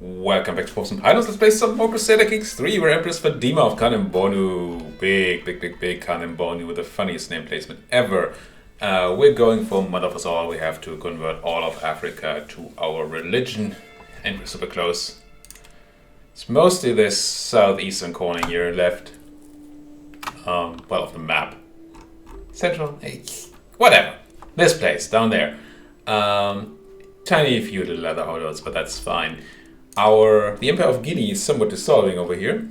Welcome back to Pops and Pilots. Let's play some more Crusader Kings III. We're Empress Fatima of Kanem-Bornu. Big Kanem-Bornu with the funniest name placement ever. We're going for Mother of us all. We have to convert all of Africa to our religion. And we're super close. It's mostly this southeastern corner here left. Of the map. Central? Whatever. This place, down there. Tiny few little leather outlaws, but that's fine. The Empire of Guinea is somewhat dissolving over here.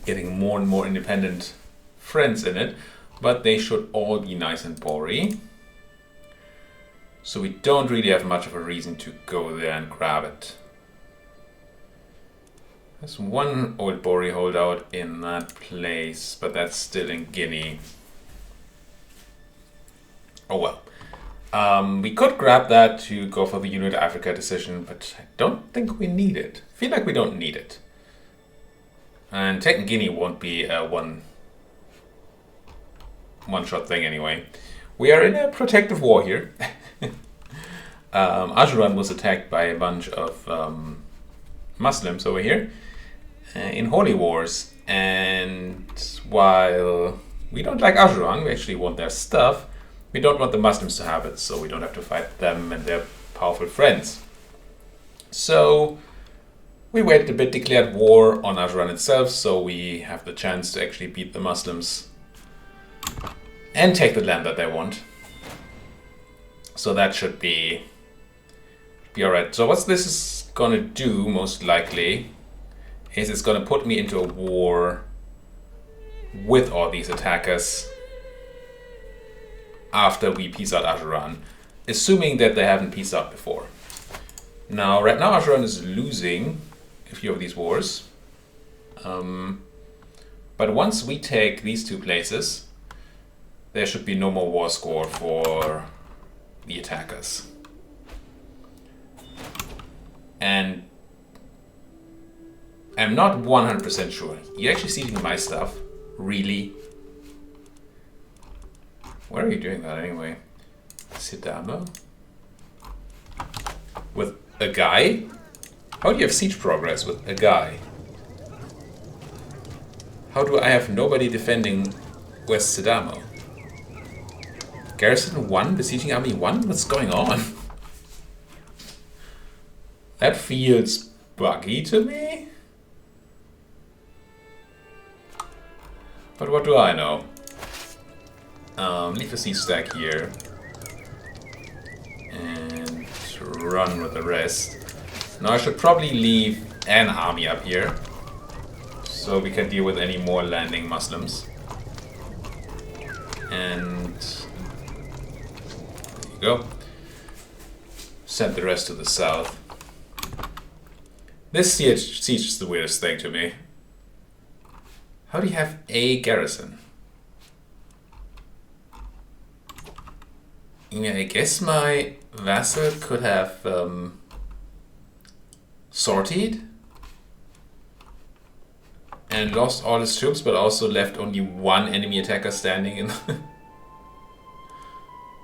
Getting more and more independent friends in it. But they should all be nice and Bori. So we don't really have much of a reason to go there and grab it. There's one old Bori holdout in that place, but that's still in Guinea. Oh well. We could grab that to go for the Unit Africa decision, but I don't think we need it. I feel like we don't need it. And taking Guinea won't be a one-shot thing anyway. We are in a protective war here. Ajuran was attacked by a bunch of Muslims over here in holy wars. And while we don't like Ajuran, we actually want their stuff. We don't want the Muslims to have it, so we don't have to fight them and their powerful friends. So we waited a bit, declared war on Ajuran itself, so we have the chance to actually beat the Muslims and take the land that they want. So that should be alright. So what this is gonna do, most likely, is it's gonna put me into a war with all these attackers after we peace out Ajuran, assuming that they haven't peaced out before. Now, right now Ajuran is losing a few of these wars. But once we take these two places, there should be no more war score for the attackers. And I'm not 100% sure. You're actually seizing my stuff? Really? Why are you doing that anyway? Sidamo? With a guy? How do you have siege progress with a guy? How do I have nobody defending West Sidamo? Garrison 1? Besieging Army 1? What's going on? That feels buggy to me? But what do I know? Leave a siege stack here. And run with the rest. Now I should probably leave an army up here, so we can deal with any more landing Muslims. And there you go. Send the rest to the south. This siege is the weirdest thing to me. How do you have a garrison? Yeah, I guess my vassal could have sortied and lost all his troops, but also left only one enemy attacker standing in.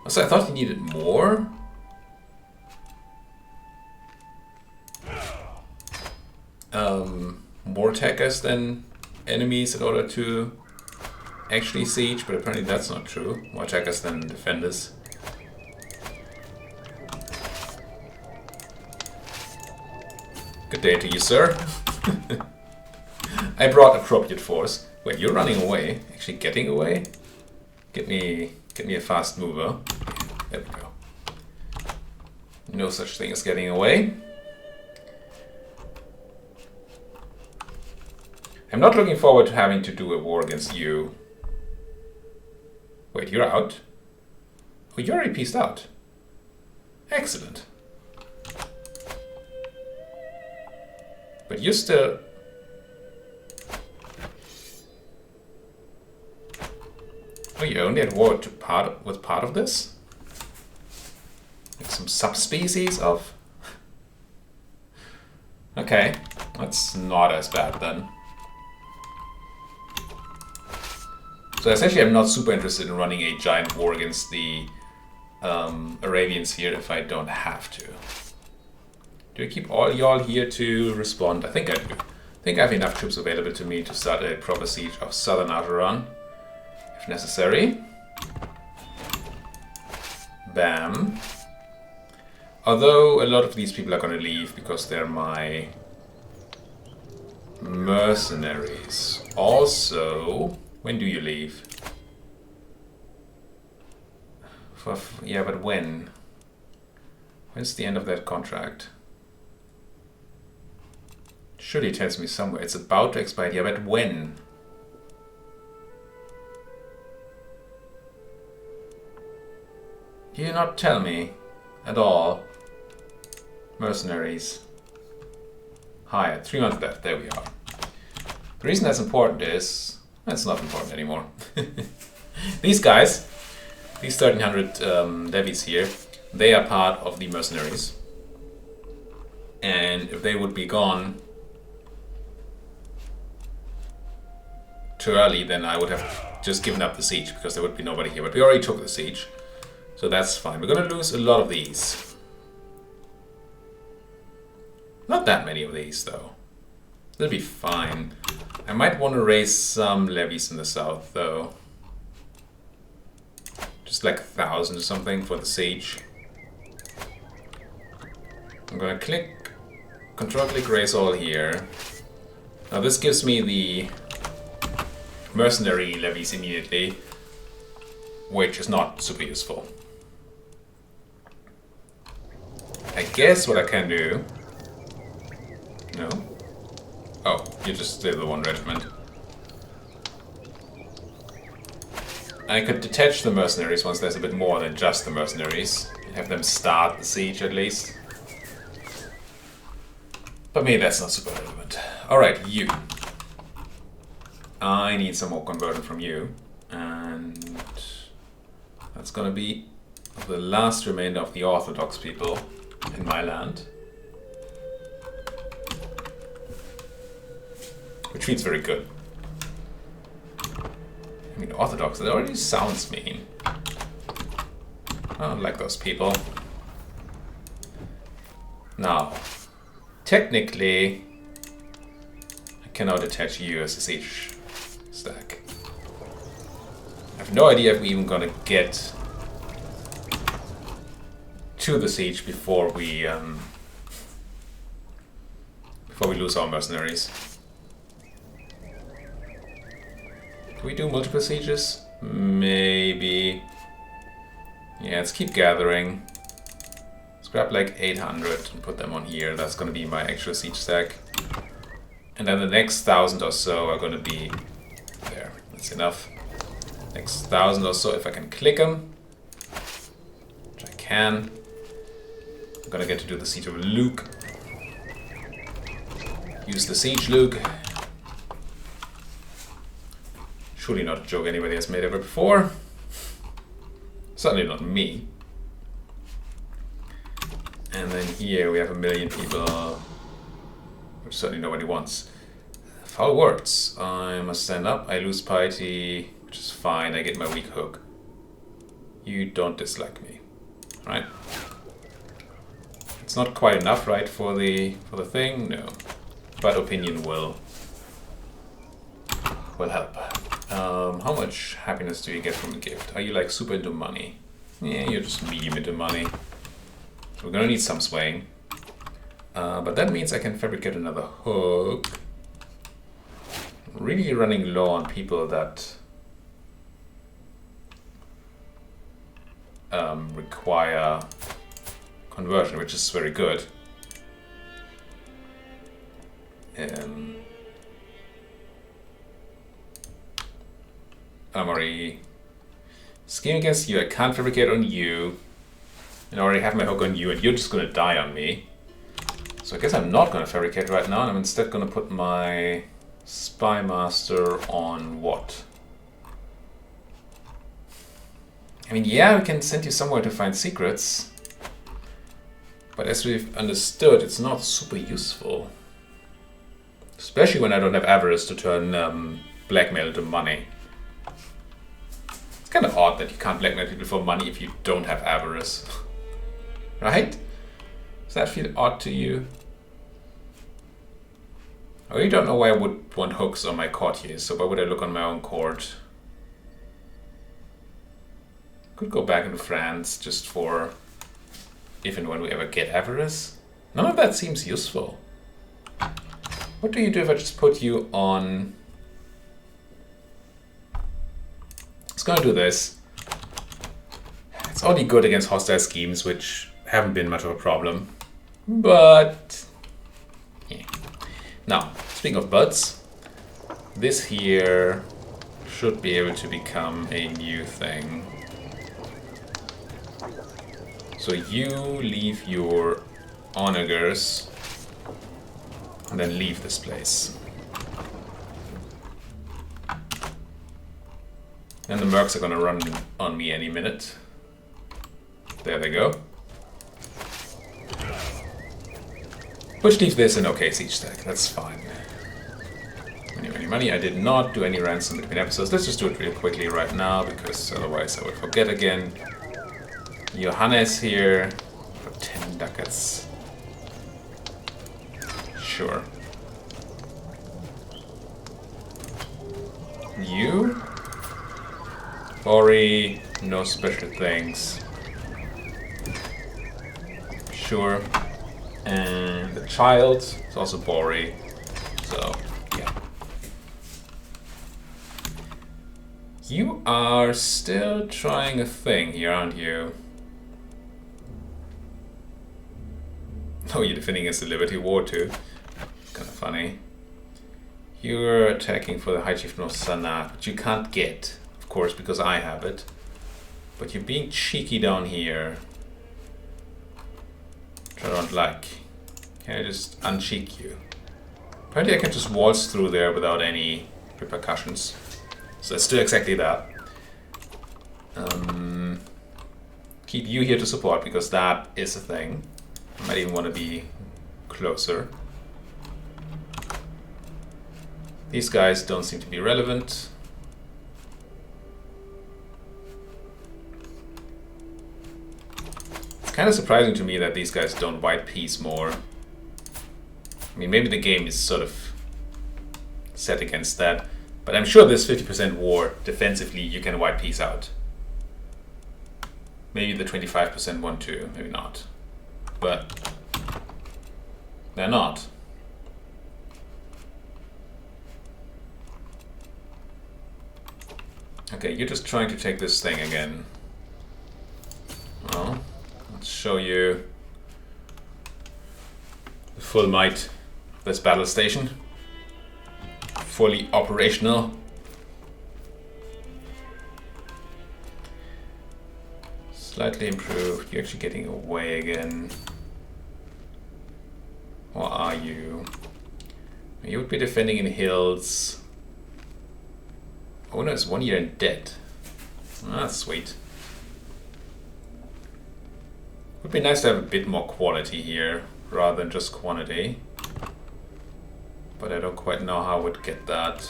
Also, I thought he needed more. More attackers than enemies in order to actually siege, but apparently that's not true. More attackers than defenders. Good day to you, sir. I brought appropriate force. Wait, you're running away? Actually getting away? Get me a fast mover. There we go. No such thing as getting away. I'm not looking forward to having to do a war against you. Wait, you're out? Oh, you already peaced out. Excellent. But you're still... Oh, you only had war with part of this? Like some subspecies of... Okay, that's not as bad then. So essentially I'm not super interested in running a giant war against the Arabians here if I don't have to. Do I keep all y'all here to respond? I think I do. I think I have enough troops available to me to start a proper siege of southern Ajuran, if necessary. Bam. Although a lot of these people are going to leave because they're my mercenaries. Also, when do you leave? Yeah, but when? When's the end of that contract? Surely it tells me somewhere. It's about to expire. Yeah, but when? Do you not tell me at all? Mercenaries. Hired. 3 months left. There we are. The reason that's important is... That's not important anymore. These guys, these 1300 levies here, they are part of the mercenaries. And if they would be gone too early, then I would have just given up the siege because there would be nobody here. But we already took the siege, so that's fine. We're going to lose a lot of these. Not that many of these, though. They'll be fine. I might want to raise some levies in the south, though. Just like 1,000 or something for the siege. I'm going to click, control-click raise all here. Now this gives me the mercenary levies immediately, which is not super useful. I guess what I can do... No? Oh, you just did the 1 regiment. I could detach the mercenaries once there's a bit more than just the mercenaries. And have them start the siege at least. But maybe that's not super relevant. Alright, you. I need some more conversion from you. And that's gonna be the last remainder of the Orthodox people in my land. Which feels very good. I mean, Orthodox, it already sounds mean. I don't like those people. Now, technically, I cannot attach you as a siege stack. I have no idea if we're even gonna get to the siege before we lose our mercenaries. Can we do multiple sieges? Maybe. Yeah, let's keep gathering. Let's grab like 800 and put them on here. That's gonna be my actual siege stack. And then the next 1,000 or so are gonna be there. That's enough. Next 1,000 or so, if I can click them, which I can. I'm gonna get to do the siege of Luke. Use the siege Luke. Surely not a joke anybody has made ever before. Certainly not me. And then here we have 1 million people, which certainly nobody wants. Foul words. I must stand up. I lose piety, which is fine. I get my weak hook. You don't dislike me, right? It's not quite enough, right, for the thing? No, but opinion will help. How much happiness do you get from the gift? Are you like super into money? Yeah, you're just medium into money. So we're gonna need some swaying. But that means I can fabricate another hook. Really running low on people that require conversion, which is very good. I'm already scheme against you. I can't fabricate on you. And I already have my hook on you, and you're just gonna die on me. So I guess I'm not gonna fabricate right now, and I'm instead gonna put my Spy Master on what? I mean, yeah, we can send you somewhere to find secrets. But as we've understood, it's not super useful. Especially when I don't have avarice to turn blackmail into money. It's kind of odd that you can't blackmail people for money if you don't have avarice. Right? Does that feel odd to you? I really don't know why I would want hooks on my courtiers, so why would I look on my own court? Could go back into France just for if and when we ever get avarice. None of that seems useful. What do you do if I just put you on... It's gonna do this. It's only good against hostile schemes, which haven't been much of a problem. But... yeah. Now, speaking of buts, this here should be able to become a new thing. So you leave your onagers and then leave this place. And the mercs are gonna run on me any minute. There they go. Which leaves this an okay siege stack, that's fine. Money. I did not do any ransom between episodes. Let's just do it real quickly right now, because otherwise I would forget again. Johannes here for 10 ducats. Sure. You? Ori, no special things. Sure. And the child is also Bori. So, yeah. You are still trying a thing here, aren't you? Oh, you're defending against the Liberty War too. Kind of funny. You're attacking for the High Chieftain of Sana, which you can't get, of course, because I have it. But you're being cheeky down here. Which I don't like. Can I just uncheek you? Apparently I can just waltz through there without any repercussions. So let's do exactly that. Keep you here to support, because that is a thing. I might even want to be closer. These guys don't seem to be relevant. It's kind of surprising to me that these guys don't white piece more. I mean, maybe the game is sort of set against that, but I'm sure this 50% war defensively you can white piece out. Maybe the 25% one too, maybe not. But they're not. Okay, you're just trying to take this thing again. Well, let's show you the full might of this battle station. Fully operational. Slightly improved. You're actually getting away again. Or are you? You would be defending in hills. Oh no, it's 1 year in debt. That's sweet. Would be nice to have a bit more quality here rather than just quantity. But I don't quite know how I would get that.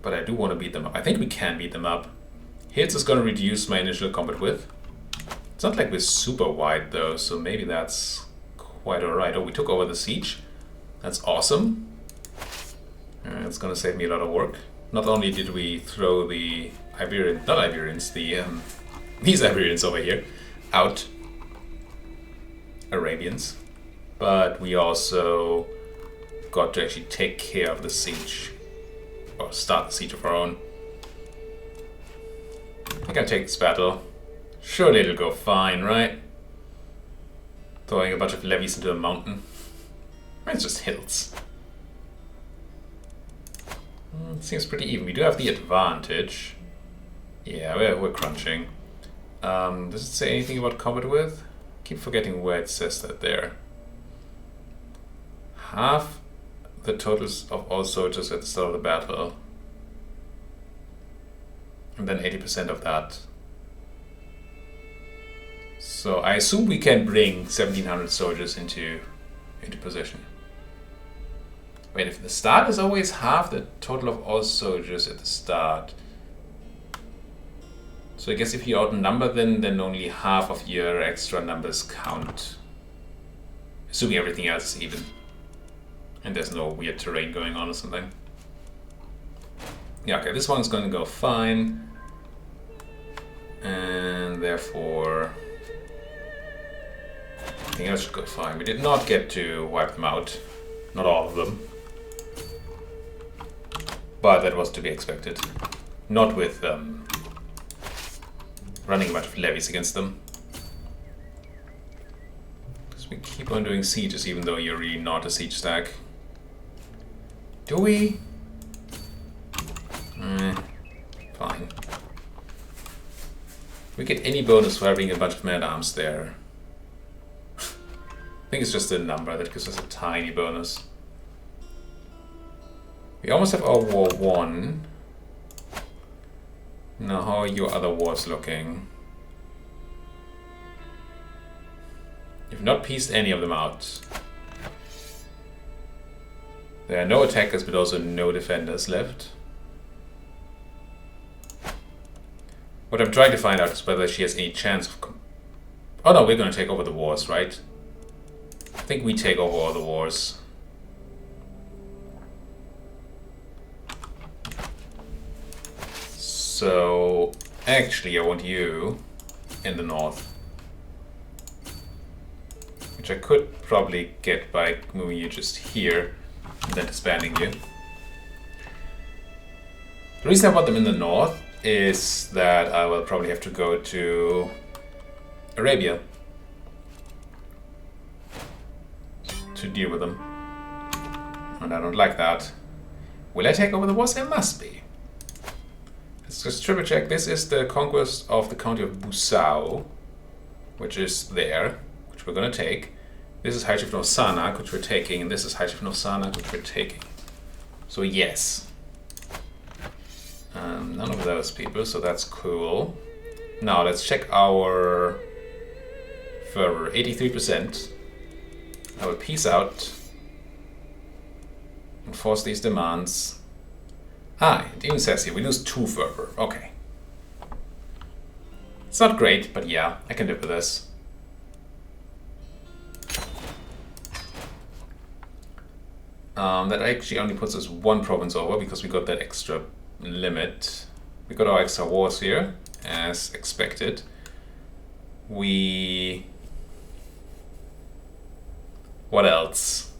But I do want to beat them up. I think we can beat them up. Hits is going to reduce my initial combat width. It's not like we're super wide though, so maybe that's quite alright. Oh, we took over the siege. That's awesome. It's going to save me a lot of work. Not only did we throw the Iberian, not Iberians, these Iberians over here out, Arabians, but we also got to actually take care of the siege, or start the siege of our own. I can take this battle. Surely it'll go fine, right? Throwing a bunch of levies into a mountain. It's just hills. It seems pretty even. We do have the advantage. Yeah, we're crunching. Does it say anything about combat width? Keep forgetting where it says that there. Half the totals of all soldiers at the start of the battle. And then 80% of that. So I assume we can bring 1700 soldiers into position. Wait, if the start is always half the total of all soldiers at the start. So I guess if you outnumber them, then only half of your extra numbers count. Assuming everything else is even. And there's no weird terrain going on or something. Yeah, okay, this one's going to go fine. And therefore, everything else should go fine. We did not get to wipe them out. Not all of them. But that was to be expected. Not with running a bunch of levies against them. Because we keep on doing sieges even though you're really not a siege stack. Do we? Fine. We get any bonus for having a bunch of man-at-arms there. I think it's just a number that gives us a tiny bonus. We almost have our war won. Now, how are your other wars looking? You've not pieced any of them out. There are no attackers, but also no defenders left. What I'm trying to find out is whether she has any chance of... Oh no, we're going to take over the wars, right? I think we take over all the wars. So, actually I want you in the north. Which I could probably get by moving you just here and then disbanding you. The reason I want them in the north is that I will probably have to go to Arabia to deal with them. And I don't like that. Will I take over the wars? I must be. Let's just triple check. This is the conquest of the county of Busau, which is there, which we're going to take. This is High Chief of Sanak, which we're taking, and this is High Chief of Sanak, which we're taking. So yes. None of those people, so that's cool. Now let's check our fervor. 83%. I will peace out. Enforce these demands. Ah, it even says here we lose 2 fervor. Okay. It's not great, but yeah, I can live with this. That actually only puts us 1 province over because we got that extra limit. We got our extra wars here, as expected. What else?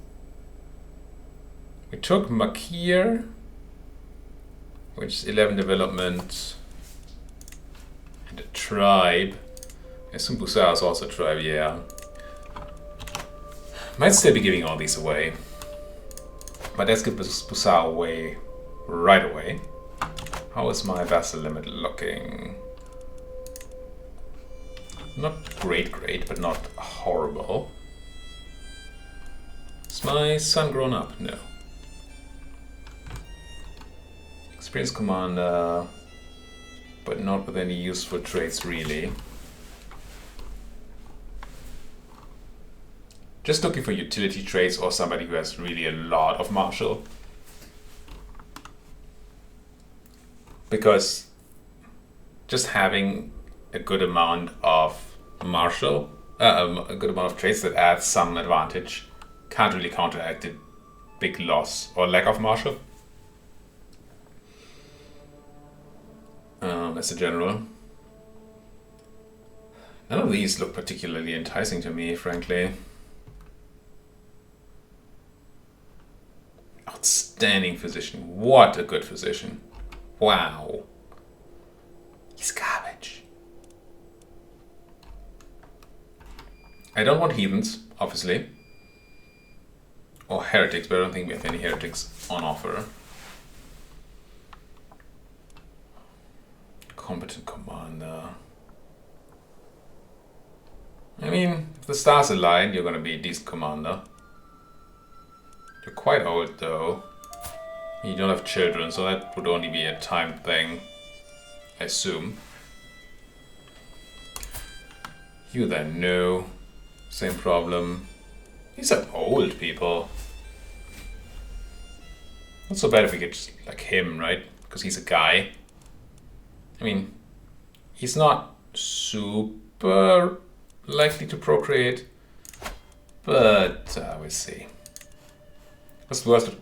We took Makir, which is 11 development, and a tribe. I assume Busau is also a tribe, yeah. Might still be giving all these away. But let's give Busau away right away. How is my vassal limit looking? Not great, but not horrible. Is my son grown up? No. Experienced commander, but not with any useful traits really. Just looking for utility traits or somebody who has really a lot of martial. Because just having a good amount of martial, a good amount of traits that adds some advantage can't really counteract a big loss or lack of martial. As a general. None of these look particularly enticing to me, frankly. Outstanding physician. What a good physician. Wow. He's garbage. I don't want heathens, obviously. Or heretics, but I don't think we have any heretics on offer. Competent commander. I mean, if the stars align, you're going to be a decent commander. You're quite old though. You don't have children, so that would only be a time thing, I assume. You then, no. Same problem. These are old people. Not so bad if we get just like him, right? Because he's a guy. I mean, He's not super likely to procreate, but we'll see. What's the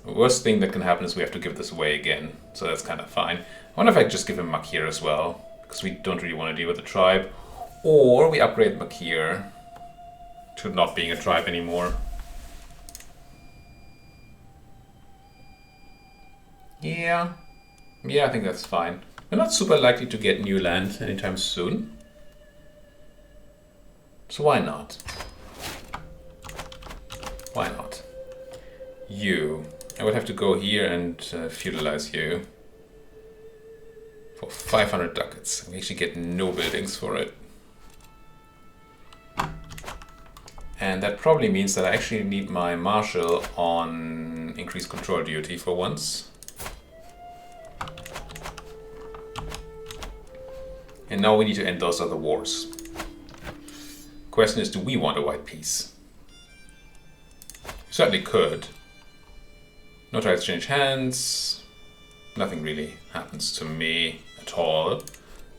worst thing that can happen is we have to give this away again, so that's kind of fine. I wonder if I just give him Makir as well, because we don't really want to deal with the tribe. Or we upgrade Makir to not being a tribe anymore. Yeah, I think that's fine. We're not super likely to get new land anytime soon. So why not? Why not? You. I would have to go here and feudalize you. For 500 ducats. We actually get no buildings for it. And that probably means that I actually need my marshal on increased control duty for once. And now we need to end those other wars. Question is, do we want a white peace? Certainly could. No try to exchange hands. Nothing really happens to me at all.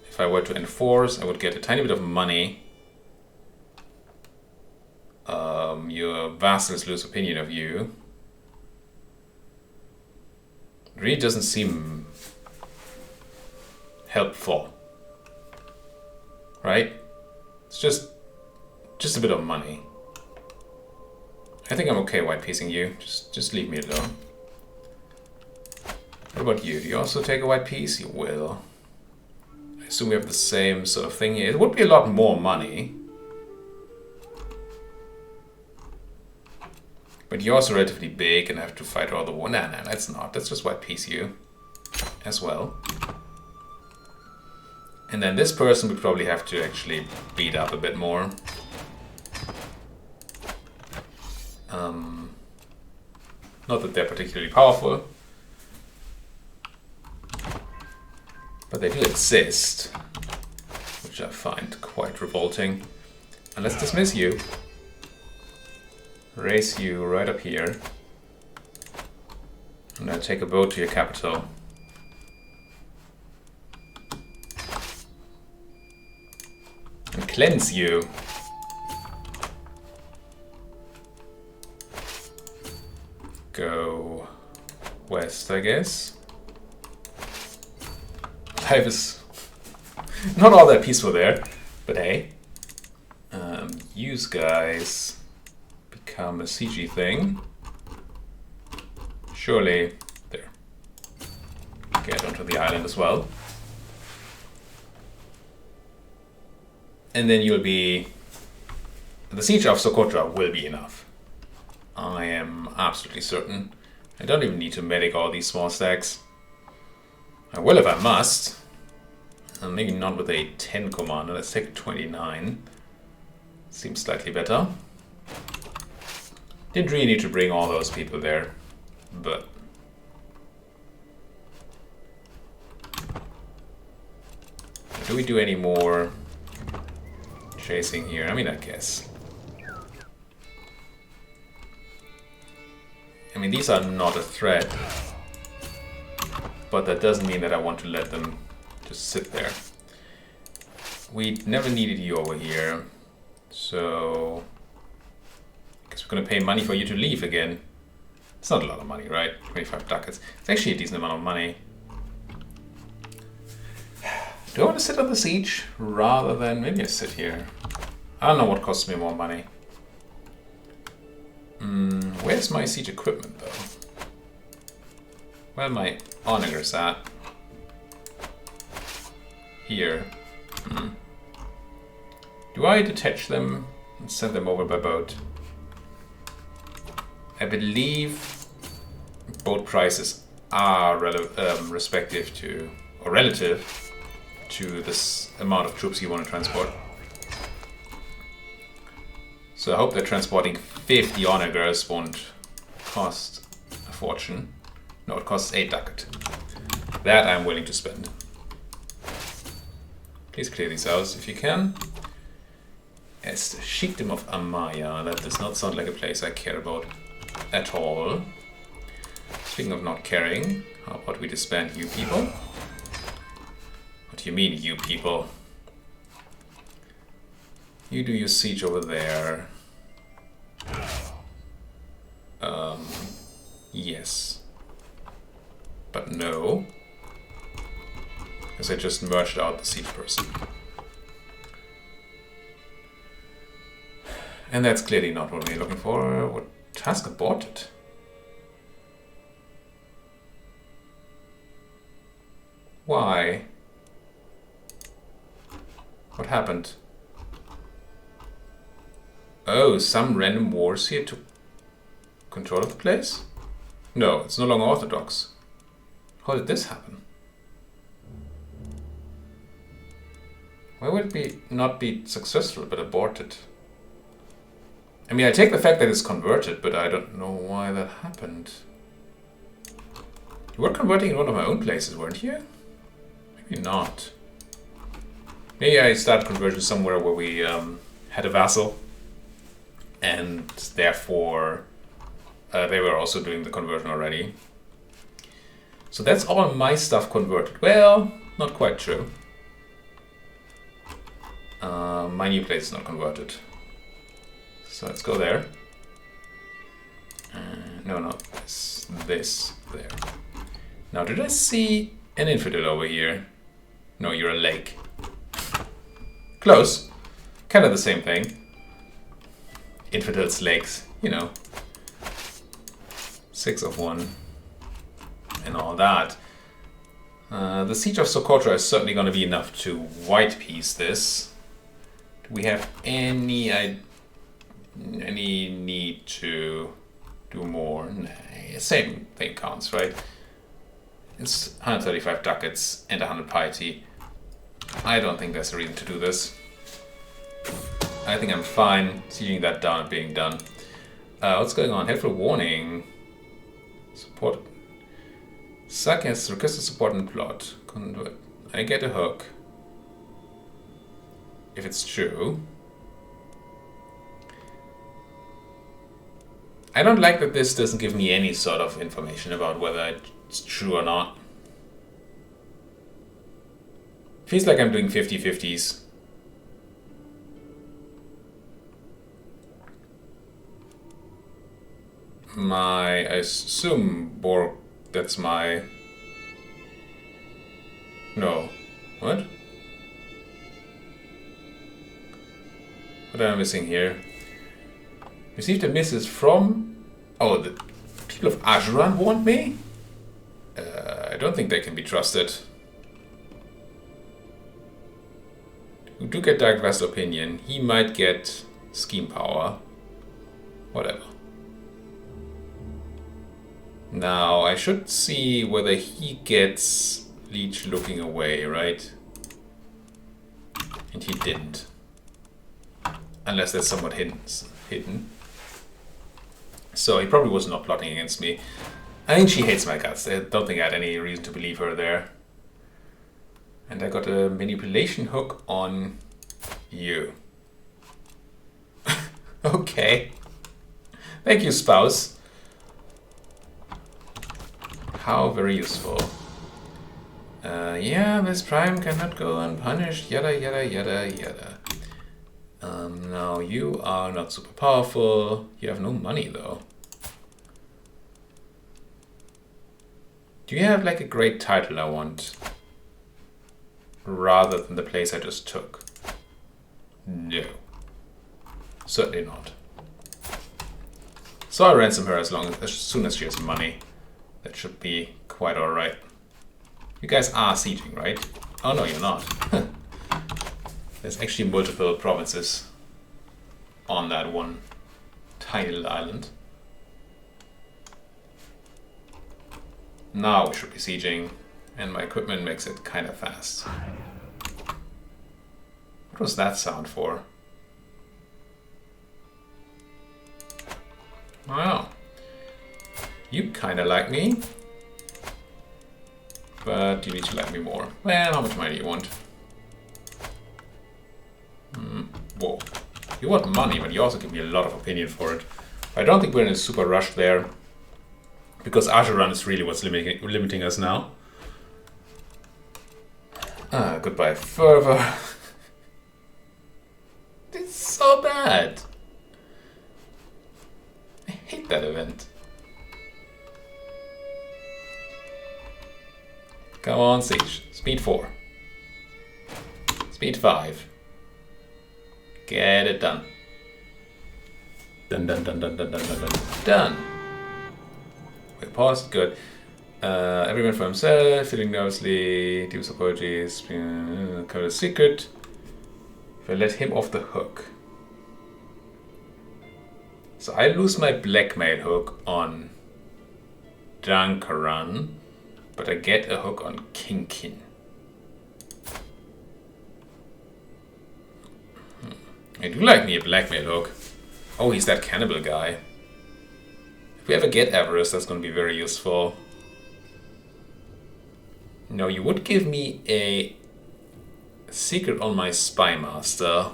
If I were to enforce, I would get a tiny bit of money. Your vassals lose opinion of you. It really doesn't seem helpful. Right? It's just a bit of money. I think I'm okay white piecing you. Just leave me alone. What about you? Do you also take a white piece? You will. I assume we have the same sort of thing here. It would be a lot more money. But you're also relatively big and have to fight all the war. Nah, that's not. Let's just white piece you as well. And then this person would probably have to actually beat up a bit more. Not that they're particularly powerful, but they do exist, which I find quite revolting. And let's dismiss you. Raise you right up here. I'm gonna take a boat to your capital. And cleanse you. Go west, I guess. Life is not all that peaceful there, but hey. Use guys become a CG thing. Surely, there. Get onto the island as well. And then you'll be... The siege of Socotra will be enough. I am absolutely certain. I don't even need to medic all these small stacks. I will if I must. Maybe not with a 10 commander. Let's take a 29. Seems slightly better. Didn't really need to bring all those people there, but... Do we do any more chasing here? I mean, I guess. I mean, these are not a threat, but that doesn't mean that I want to let them just sit there. We never needed you over here, so I guess we're going to pay money for you to leave again. It's not a lot of money, right? 25 ducats. It's actually a decent amount of money. Do I want to sit on the siege rather than maybe I sit here? I don't know what costs me more money. Where's my siege equipment though? Where are my onagers at? Here. Do I detach them and send them over by boat? I believe boat prices are respective to, or relative to this amount of troops you want to transport. So I hope that transporting 50 onagers won't cost a fortune. No, it costs 8 ducat. That I'm willing to spend. Please clear these out if you can. As the Sheikdom of Amaya, that does not sound like a place I care about at all. Speaking of not caring, how about we disband you people? What do you mean, you people? You do your siege over there. Yes. But no. Because I just merged out the siege person. And that's clearly not what we're looking for. What task aborted? Why? What happened? Oh, some random wars here took control of the place? No, it's no longer orthodox. How did this happen? Why would it not be successful but aborted? I mean, I take the fact that it's converted, but I don't know why that happened. You were converting in one of my own places, weren't you? Maybe not. Maybe I started conversion somewhere where we had a vassal, and therefore they were also doing the conversion already. So that's all my stuff converted. Well, not quite true. My new place is not converted. So let's go there. No, this there. Now, did I see an infidel over here? No, you're a lake. Close. Kind of the same thing. Infidels, lakes, you know. 6 of 1. And all that. The Siege of Socotra is certainly going to be enough to white piece this. Do we have any need to do more? Nah, same thing counts, right? It's 135 ducats and 100 piety. I don't think there's a reason to do this. I think I'm fine sieging that down and being done. What's going on? Helpful warning. Support. Suck has requested support and plot. Convert. I get a hook. If it's true. I don't like that this doesn't give me any sort of information about whether it's true or not. Feels like I'm doing 50-50s. I assume Borg, that's my... No. What? What am I missing here? Received a message from... Oh, the people of Ajuran warned me? I don't think they can be trusted. We do get Dark Vast Opinion. He might get Scheme Power. Whatever. Now, I should see whether he gets Leech looking away, right? And he didn't. Unless that's somewhat hidden. So he probably was not plotting against me. I think she hates my guts. I don't think I had any reason to believe her there. And I got a manipulation hook on you. Okay. Thank you, spouse. How very useful. Yeah, this prime cannot go unpunished. Yada, yada, yada, yada. Now you are not super powerful. You have no money, though. Do you have like a great title I want? Rather than the place I just took? No. Certainly not. So I'll ransom her as soon as she has money. That should be quite alright. You guys are sieging, right? Oh no, you're not. There's actually multiple provinces on that one tiny little island. Now we should be sieging, and my equipment makes it kind of fast. What was that sound for? Wow. You kind of like me, but you need to like me more. Well, how much money do you want? Whoa. You want money, but you also give me a lot of opinion for it. I don't think we're in a super rush there, because Ajuran is really what's limiting us now. Goodbye fervor. It's so bad. I hate that event. Come on, Siege. Speed 4. Speed 5. Get it done. Done, done, done, done, done, done, done, done. Done. We paused, good. Everyone for himself, feeling nervously, deep apologies, cover a secret. If I let him off the hook. So I lose my blackmail hook on Dankaran, but I get a hook on Kinkin. I do like me a blackmail hook. Oh, he's that cannibal guy. If we ever get Avarice, that's going to be very useful. No, you would give me a secret on my Spy Master.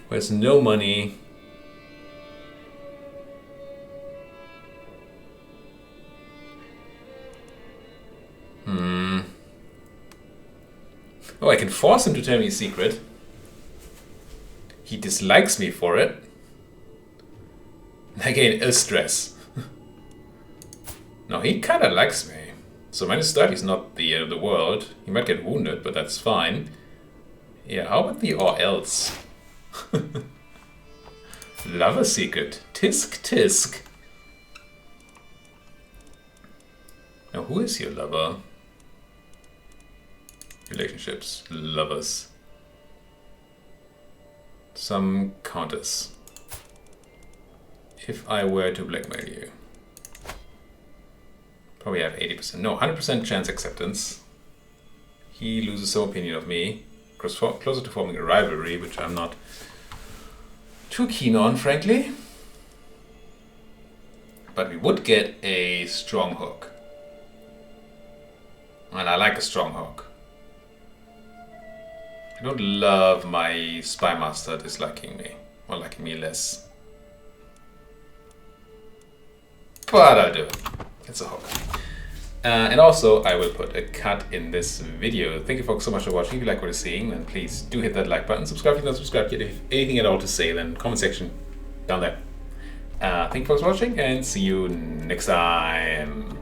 There's no money. Oh, I can force him to tell me a secret. He dislikes me for it. I gain ill stress. No, he kinda likes me. So -30 is not the end of the world. He might get wounded, but that's fine. Yeah, how about the or else? Lover secret. Tisk tisk. Now who is your lover? Relationships. Lovers. Some counters. If I were to blackmail you. Probably have 80%. No, 100% chance acceptance. He loses some opinion of me. Closer to forming a rivalry, which I'm not too keen on, frankly. But we would get a strong hook. And I like a strong hook. I don't love my Spy Master disliking me. Or liking me less. But I'll do it. It's a hook. And also, I will put a cut in this video. Thank you folks so much for watching. If you like what you're seeing, then please do hit that like button. Subscribe if you're not subscribed yet. If you have anything at all to say, then comment section down there. Thank you folks for watching, and see you next time.